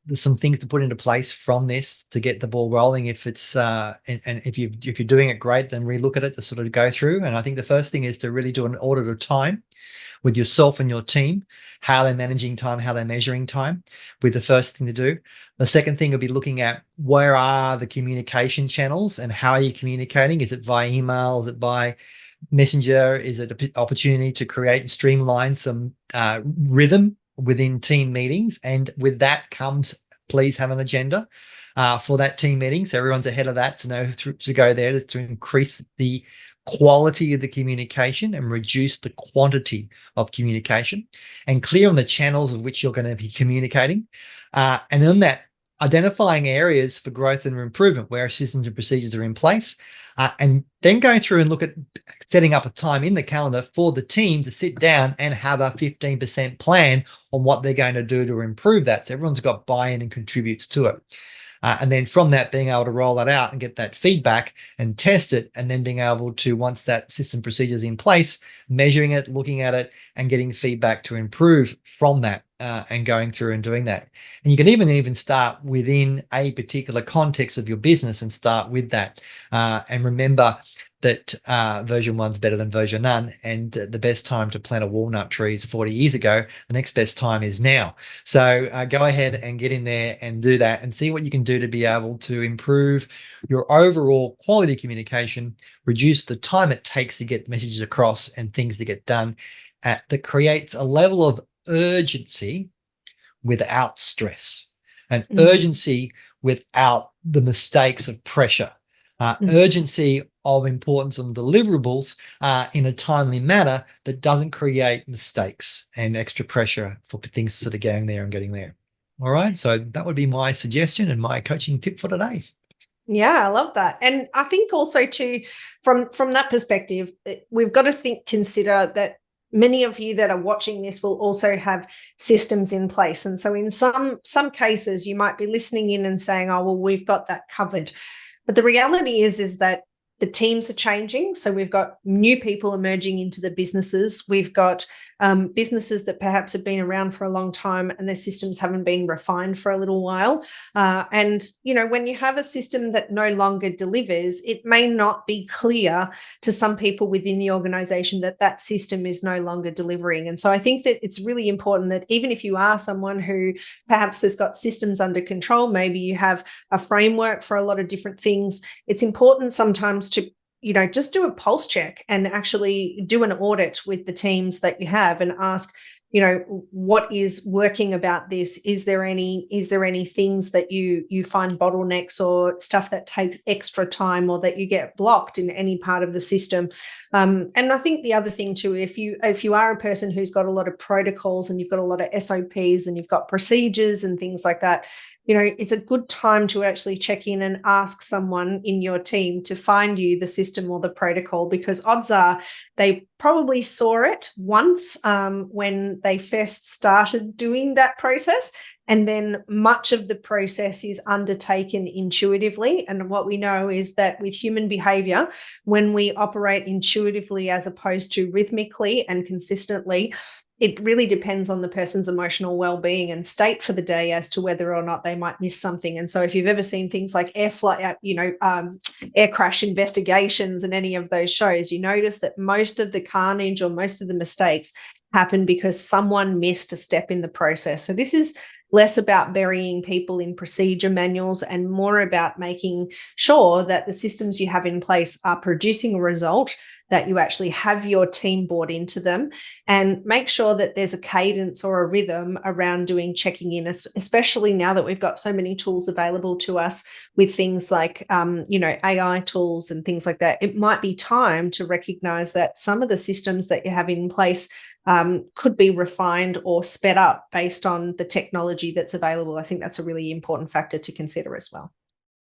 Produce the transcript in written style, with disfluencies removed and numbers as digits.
there's some things to put into place from this to get the ball rolling. If it's and if you're doing it, great, then relook at it to sort of go through. And I think the first thing is to really do an audit of time with yourself and your team, how they're managing time, how they're measuring time, with the first thing to do. The second thing would be looking at where are the communication channels and how are you communicating? Is it via email? Is it by Messenger? Is it an opportunity to create and streamline some rhythm within team meetings? And with that comes, please have an agenda for that team meeting, so everyone's ahead of that, to know to go there to increase the quality of the communication and reduce the quantity of communication, and clear on the channels of which you're going to be communicating. And on that, identifying areas for growth and improvement where systems and procedures are in place, and then going through and look at setting up a time in the calendar for the team to sit down and have a 15% plan on what they're going to do to improve that. So everyone's got buy-in and contributes to it. And then from that, being able to roll that out and get that feedback and test it, and then being able to, once that system procedure is in place, measuring it, looking at it, and getting feedback to improve from that, and going through and doing that. And you can even start within a particular context of your business and start with that. And remember that version 1's better than version none, and the best time to plant a walnut tree is 40 years ago. The next best time is now. So go ahead and get in there and do that, and see what you can do to be able to improve your overall quality of communication, reduce the time it takes to get messages across and things to get done, that creates a level of urgency without stress, and urgency without the mistakes of pressure, urgency of importance on deliverables in a timely manner that doesn't create mistakes and extra pressure for things sort of going there and getting there. All right. So that would be my suggestion and my coaching tip for today. Yeah, I love that. And I think also too, from that perspective, we've got to consider that many of you that are watching this will also have systems in place. And so in some cases, you might be listening in and saying, oh, well, we've got that covered. But the reality is that the teams are changing. So we've got new people emerging into the businesses. We've got businesses that perhaps have been around for a long time and their systems haven't been refined for a little while. And, you know, when you have a system that no longer delivers, it may not be clear to some people within the organization that that system is no longer delivering. And so I think that it's really important that even if you are someone who perhaps has got systems under control, maybe you have a framework for a lot of different things, it's important sometimes to, you know, just do a pulse check and actually do an audit with the teams that you have and ask, you know, what is working about this? Is there any things that you find bottlenecks or stuff that takes extra time or that you get blocked in any part of the system? And I think the other thing too, if you are a person who's got a lot of protocols and you've got a lot of SOPs and you've got procedures and things like that, you know, it's a good time to actually check in and ask someone in your team to find you the system or the protocol, because odds are they probably saw it once when they first started doing that process. And then much of the process is undertaken intuitively. And what we know is that with human behavior, when we operate intuitively as opposed to rhythmically and consistently, it really depends on the person's emotional well-being and state for the day as to whether or not they might miss something. And so if you've ever seen things like air crash investigations and any of those shows, you notice that most of the carnage or most of the mistakes happen because someone missed a step in the process. So this is less about burying people in procedure manuals and more about making sure that the systems you have in place are producing a result, that you actually have your team bought into them, and make sure that there's a cadence or a rhythm around doing checking in, especially now that we've got so many tools available to us with things like, AI tools and things like that. It might be time to recognize that some of the systems that you have in place could be refined or sped up based on the technology that's available. I think that's a really important factor to consider as well.